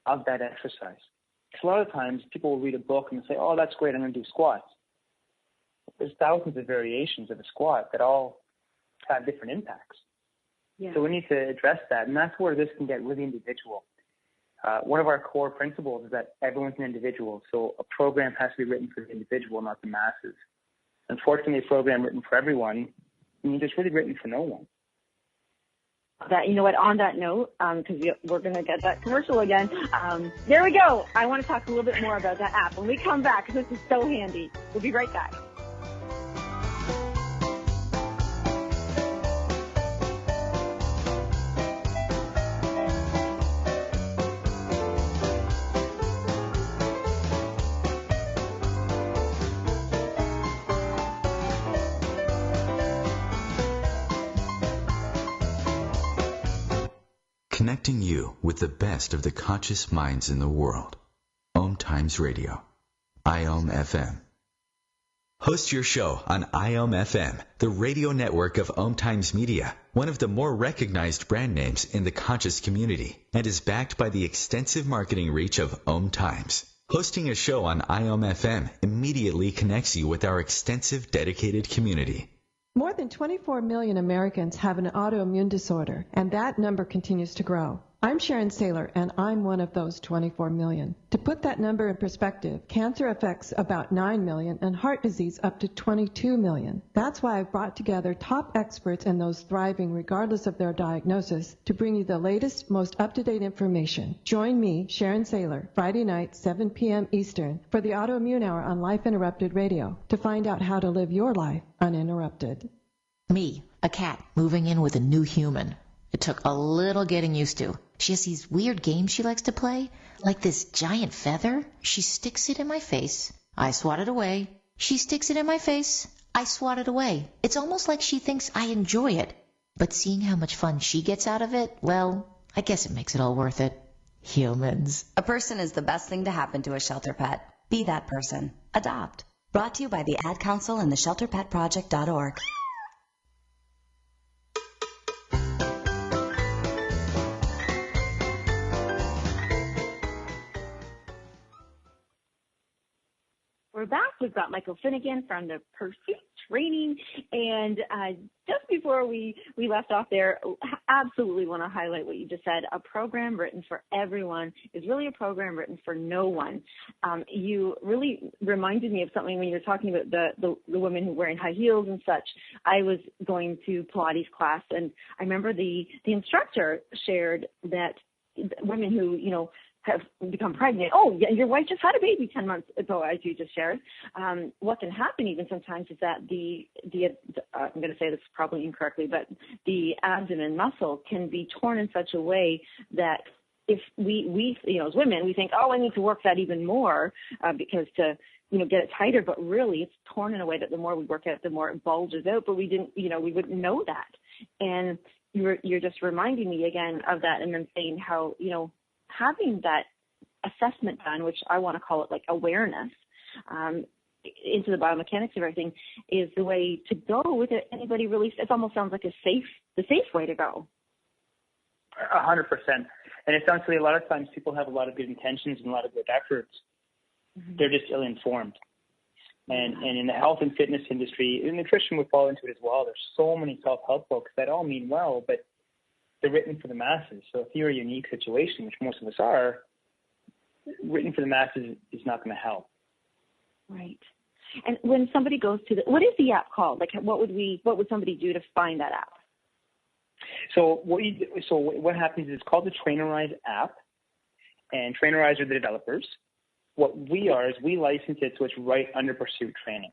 Speaker 3: of that exercise. Because a lot of times people will read a book and say, oh, that's great, I'm going to do squats. There's thousands of variations of a squat that all have different impacts. Yeah. So we need to address that, and that's where this can get really individual. One of our core principles is that everyone's an individual, so a program has to be written for the individual, not the masses. Unfortunately, a program written for everyone means it's really written for no one.
Speaker 2: That, you know what, on that note, because we're going to get that commercial again, there we go. I want to talk a little bit more about that app when we come back, because this is so handy. We'll be right back.
Speaker 4: Connecting you with the best of the conscious minds in the world. OMTimes Radio. IOM FM. Host your show on IOM FM, the radio network of OMTimes Media, one of the more recognized brand names in the conscious community, and is backed by the extensive marketing reach of OMTimes. Hosting a show on IOM FM immediately connects you with our extensive dedicated community.
Speaker 13: More than 24 million Americans have an autoimmune disorder, and that number continues to grow. I'm Sharon Saylor, and I'm one of those 24 million. To put that number in perspective, cancer affects about 9 million and heart disease up to 22 million. That's why I've brought together top experts and those thriving regardless of their diagnosis to bring you the latest, most up-to-date information. Join me, Sharon Saylor, Friday night, 7 p.m. Eastern, for the Autoimmune Hour on Life Interrupted Radio to find out how to live your life uninterrupted.
Speaker 11: Me, a cat, moving in with a new human. It took a little getting used to. She has these weird games she likes to play, like this giant feather. She sticks it in my face. I swat it away. She sticks it in my face. I swat it away. It's almost like she thinks I enjoy it. But seeing how much fun she gets out of it, well, I guess it makes it all worth it. Humans.
Speaker 12: A person is the best thing to happen to a shelter pet. Be that person. Adopt. Brought to you by the Ad Council and the ShelterPetProject.org.
Speaker 2: We're back. We've got Michael Finigan from the Pursuit Training. And just before we left off there, absolutely want to highlight what you just said. A program written for everyone is really a program written for no one. You really reminded me of something when you were talking about the women who were wearing high heels and such. I was going to Pilates class, and I remember the instructor shared that women who, have become pregnant. Oh, yeah, your wife just had a baby 10 months ago, as you just shared. What can happen even sometimes is that I'm going to say this probably incorrectly, but the abdomen muscle can be torn in such a way that if we as women, we think, oh, I need to work that even more because to get it tighter, but really it's torn in a way that the more we work at it, the more it bulges out, but we wouldn't know that. And you're just reminding me again of that, and then saying how, having that assessment done, which I want to call it like awareness, into the biomechanics of everything, is the way to go with it. Anybody really, it almost sounds like the safe way to go.
Speaker 3: 100%. And it sounds like a lot of times people have a lot of good intentions and a lot of good efforts. Mm-hmm. They're just ill-informed. And in the health and fitness industry, and nutrition would fall into it as well. There's so many self-help books that all mean well, but they're written for the masses. So if you're a unique situation, which most of us are, written for the masses is not going to help. Right.
Speaker 2: And when somebody goes to what is the app called? Like, what would somebody do to find that app?
Speaker 3: So what happens is it's called the Trainerize app, and Trainerize are the developers. What we are is we license it so it's right under Pursuit Training.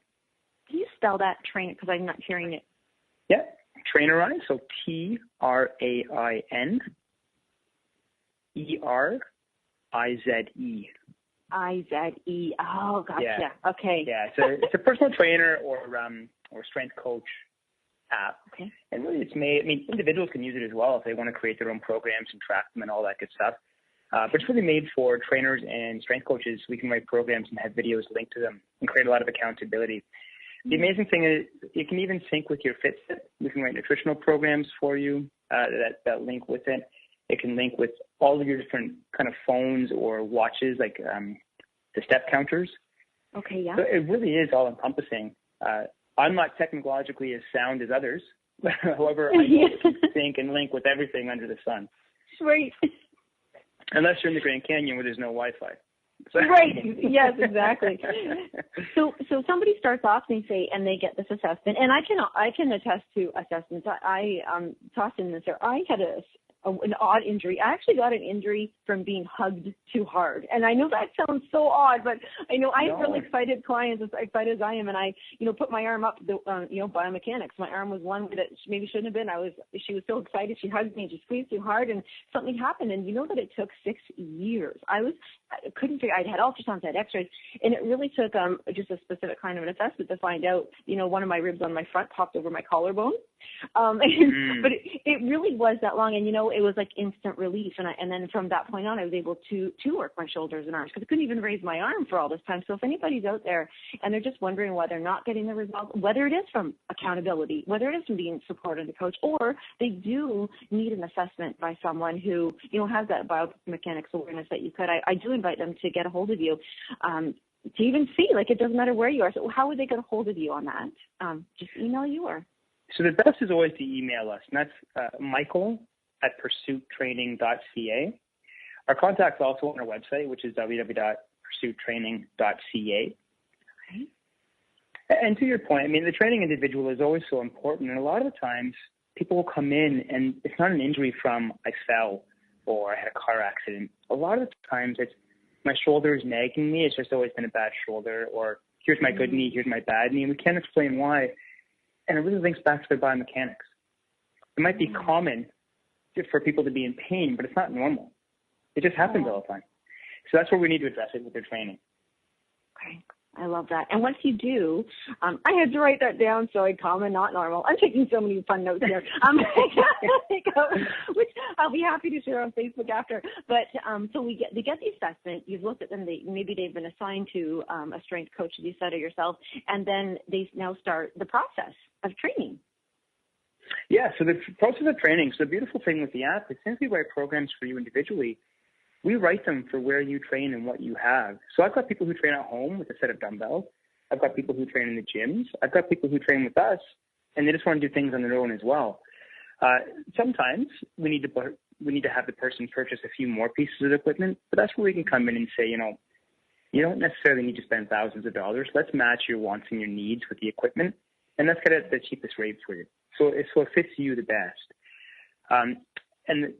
Speaker 2: Can you spell that train? Because I'm not hearing it.
Speaker 3: Yeah, Trainerize, so TrainErize. IZE. Oh, gotcha.
Speaker 2: Yeah. Okay.
Speaker 3: Yeah, it's a personal trainer or strength coach app. Okay. And really it's individuals can use it as well if they want to create their own programs and track them and all that good stuff. But it's really made for trainers and strength coaches. We can write programs and have videos linked to them and create a lot of accountability. The amazing thing is it can even sync with your Fitbit. We can write nutritional programs for you that link with it. It can link with all of your different kind of phones or watches, like the step counters.
Speaker 2: Okay, yeah.
Speaker 3: So it really is all encompassing. I'm not technologically as sound as others. However, I know it can sync and link with everything under the sun.
Speaker 2: Right.
Speaker 3: Unless you're in the Grand Canyon where there's no Wi-Fi.
Speaker 2: Right. Yes, exactly. So somebody starts off and they get this assessment, and I can attest to assessments. I tossed in this. I had an odd injury. I actually got an injury from being hugged too hard. And I know that sounds so odd, but I know I have really excited clients, as excited as I am, and I, put my arm up, biomechanics. My arm was one that maybe shouldn't have been. She was so excited. She hugged me and she squeezed too hard, and something happened. And that it took 6 years. I couldn't figure, I'd had ultrasounds, I had x-rays, and it really took just a specific kind of an assessment to find out, one of my ribs on my front popped over my collarbone. But it really was that long, and it was like instant relief, and then from that point on I was able to work my shoulders and arms because I couldn't even raise my arm for all this time. So if anybody's out there and they're just wondering why they're not getting the results, whether it is from accountability, whether it is from being supported a coach, or they do need an assessment by someone who has that biomechanics awareness that you could, I do invite them to get a hold of you to even see, like, it doesn't matter where you are. So how would they get a hold of you on that? Just email you or?
Speaker 3: So the best is always to email us, and that's michael@pursuittraining.ca. Our contact's also on our website, which is www.pursuittraining.ca. Okay. And to your point, the training individual is always so important, and a lot of the times people will come in and it's not an injury from I fell or I had a car accident. A lot of the times it's my shoulder is nagging me. It's just always been a bad shoulder, or here's my good knee, here's my bad knee, and we can't explain why. And it really links back to their biomechanics. It might be common for people to be in pain, but it's not normal. It just happens all the time. So that's where we need to address it with their training.
Speaker 2: Okay. I love that. And once you do, I had to write that down, so common, not normal. I'm taking so many fun notes here, which I'll be happy to share on Facebook after. But so they get the assessment. You've looked at them. Maybe they've been assigned to a strength coach, as you said, or yourself, and then they now start the process of training.
Speaker 3: Yeah, so the process of training, so the beautiful thing with the app is since we write programs for you individually, we write them for where you train and what you have. So I've got people who train at home with a set of dumbbells. I've got people who train in the gyms. I've got people who train with us, and they just want to do things on their own as well. Sometimes we need to have the person purchase a few more pieces of equipment, but that's where we can come in and say, you don't necessarily need to spend thousands of dollars. Let's match your wants and your needs with the equipment, and let's get it at the cheapest rate for you. So it fits you the best. And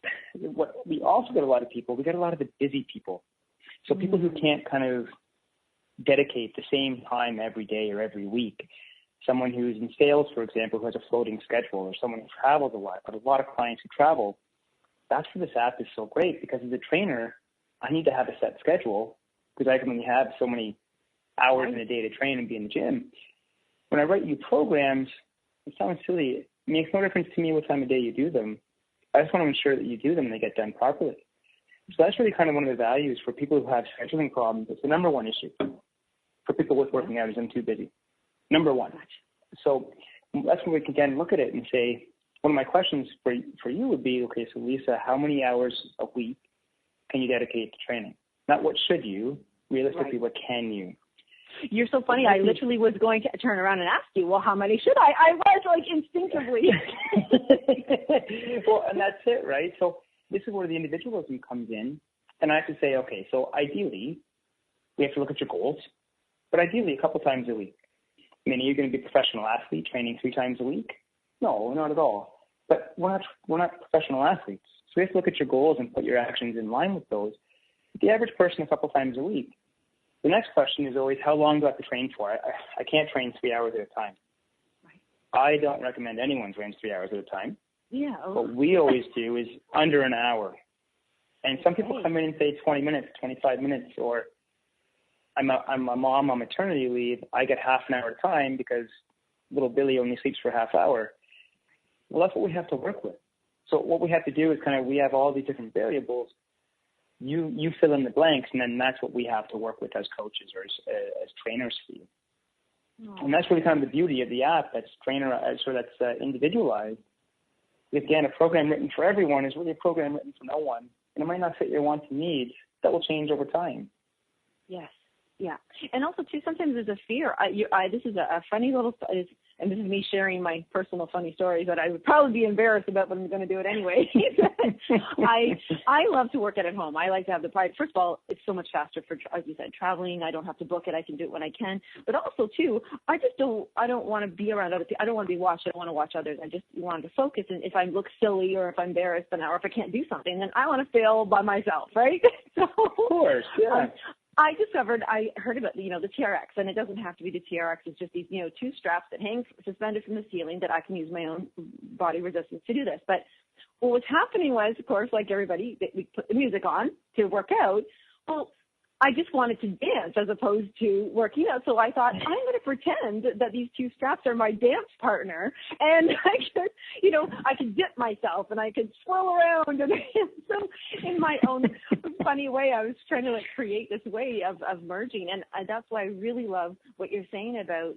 Speaker 3: what we also get a lot of people, we get a lot of the busy people. So people who can't kind of dedicate the same time every day or every week. Someone who's in sales, for example, who has a floating schedule, or someone who travels a lot. But a lot of clients who travel, that's where this app is so great, because as a trainer, I need to have a set schedule because I can only have so many hours in a day to train and be in the gym. When I write you programs, it sounds silly. It makes no difference to me what time of day you do them. I just want to ensure that you do them and they get done properly. So that's really kind of one of the values for people who have scheduling problems. It's the number one issue for people with working out is I'm too busy. Number one. So that's when we can again look at it and say, one of my questions for you would be, okay, so Lisa, how many hours a week can you dedicate to training? Not what should you, realistically, what can you?
Speaker 2: You're so funny. I literally was going to turn around and ask you, well, how many should I? I was like instinctively.
Speaker 3: Well, and that's it, right? So this is where the individualism comes in. And I have to say, okay, so ideally, we have to look at your goals, but ideally a couple times a week. I mean, are you going to be a professional athlete training 3 times a week? No, not at all. But we're not professional athletes. So we have to look at your goals and put your actions in line with those. The average person a couple times a week. The next question is always, how long do I have to train for? I can't train 3 hours at a time. Right. I don't recommend anyone trains 3 hours at a time.
Speaker 2: Yeah.
Speaker 3: What we always do is under an hour. And some people come in and say 20 minutes, 25 minutes, or I'm a mom on maternity leave. I get half an hour time because little Billy only sleeps for a half hour. Well, that's what we have to work with. So what we have to do is we have all these different variables. You fill in the blanks, and then that's what we have to work with as coaches or as trainers for you. Oh. And that's really kind of the beauty of the app that's individualized. Again, a program written for everyone is really a program written for no one. And it might not fit your wants and needs. That will change over time.
Speaker 2: Yes. Yeah. And also, too, sometimes there's a fear. This is a funny little, and this is me sharing my personal funny stories that I would probably be embarrassed about, but I'm going to do it anyway. I love to work out at home. I like to have the pride. First of all, it's so much faster for, as you said, traveling. I don't have to book it. I can do it when I can. But also, too, I don't want to be around other people. I don't want to be watched. I don't want to watch others. I just want to focus. And if I look silly or if I'm embarrassed or if I can't do something, then I want to fail by myself, right? So,
Speaker 3: of course, yeah.
Speaker 2: I heard about, the TRX, and it doesn't have to be the TRX. It's just these, 2 straps that hang suspended from the ceiling that I can use my own body resistance to do this. But what was happening was, of course, like everybody, we put the music on to work out. Well, I just wanted to dance as opposed to working out. So I thought, I'm going to pretend that these 2 straps are my dance partner. And I could dip myself and I could swirl around. And so in my own funny way, I was trying to create this way of merging. And that's why I really love what you're saying about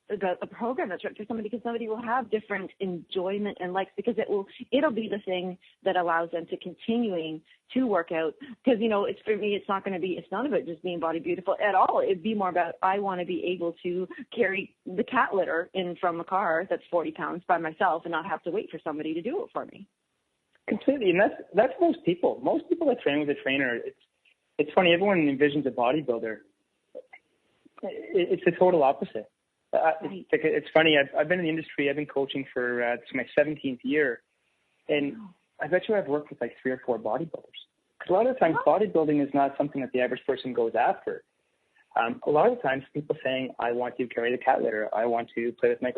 Speaker 2: the program that's right for somebody, because somebody will have different enjoyment and likes, because it'll be the thing that allows them to continuing to work out. Because it's, for me, it's not about just being body beautiful at all. It'd be more about, I want to be able to carry the cat litter in from a car that's 40 pounds by myself and not have to wait for somebody to do it for me.
Speaker 3: Completely, and that's most people. Most people that train with a trainer, it's funny. Everyone envisions a bodybuilder. It's the total opposite. It's funny. I've been in the industry. I've been coaching for it's my 17th year, and I bet you I've worked with 3 or 4 bodybuilders. Because a lot of the times, bodybuilding is not something that the average person goes after. A lot of the times, people saying, "I want to carry the cat litter. I want to play with my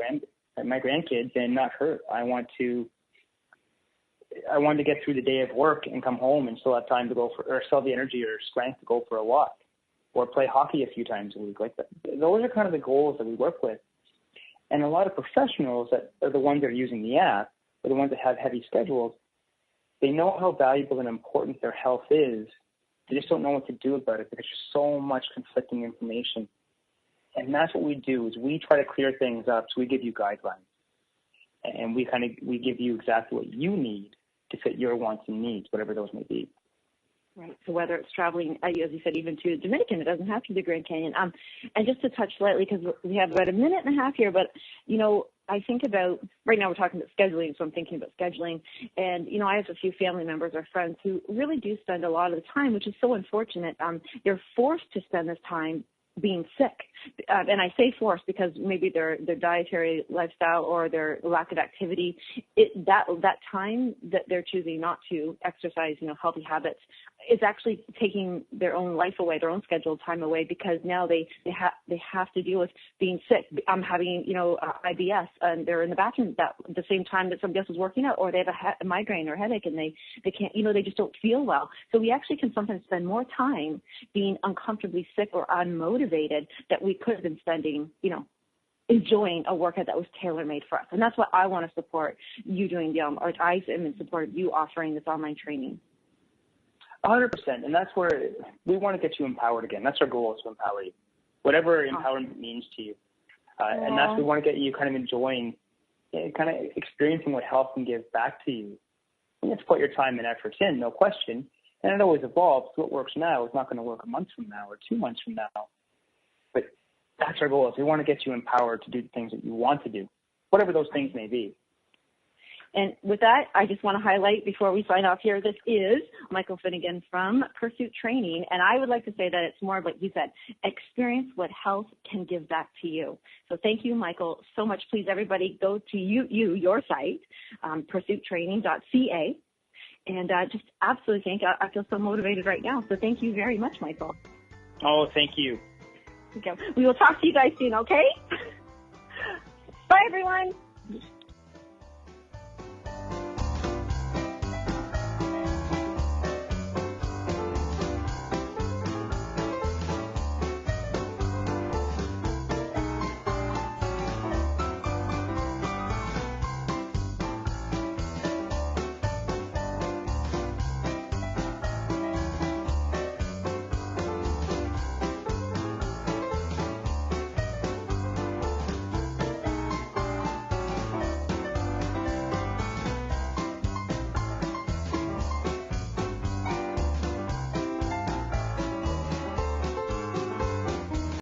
Speaker 3: grandkids and not hurt. I want to get through the day of work and come home and still have time to go or still have the energy or strength to go for a walk, or play hockey a few times a week." Like that. Those are kind of the goals that we work with. And a lot of professionals that are the ones that are using the app, or the ones that have heavy schedules, they know how valuable and important their health is. They just don't know what to do about it because there's so much conflicting information. And that's what we do, is we try to clear things up. So we give you guidelines, and we give you exactly what you need to fit your wants and needs, whatever those may be.
Speaker 2: Right. So whether it's traveling, as you said, even to Dominican, it doesn't have to be the Grand Canyon. And just to touch slightly, because we have about a minute and a half here, but, I think about, right now we're talking about scheduling, so I'm thinking about scheduling. And, I have a few family members or friends who really do spend a lot of the time, which is so unfortunate. They're forced to spend this time being sick. And I say forced because maybe their dietary lifestyle or their lack of activity, that time that they're choosing not to exercise, healthy habits, is actually taking their own life away, their own scheduled time away, because now they have to deal with being sick. I'm having, IBS, and they're in the bathroom at the same time that somebody else is working out, or they have a migraine or headache, and they can't, they just don't feel well. So we actually can sometimes spend more time being uncomfortably sick or unmotivated that we could have been spending, enjoying a workout that was tailor-made for us. And that's what I want to support you doing, or I am in support of you offering this online training.
Speaker 3: 100%. And that's where we want to get you empowered again. That's our goal, is to empower you, whatever empowerment means to you. And that's, we want to get you kind of enjoying, kind of experiencing what health can give back to you. You have to put your time and efforts in, no question. And it always evolves. What works now is not going to work a month from now or 2 months from now. But that's our goal, is we want to get you empowered to do the things that you want to do, whatever those things may be.
Speaker 2: And with that, I just want to highlight before we sign off here, this is Michael Finigan from Pursuit Training. And I would like to say that it's more of what you said, experience what health can give back to you. So thank you, Michael, so much. Please, everybody, go to your site, pursuittraining.ca. And just absolutely I feel so motivated right now. So thank you very much, Michael.
Speaker 3: Oh, thank you.
Speaker 2: Okay. We will talk to you guys soon, okay? Bye, everyone.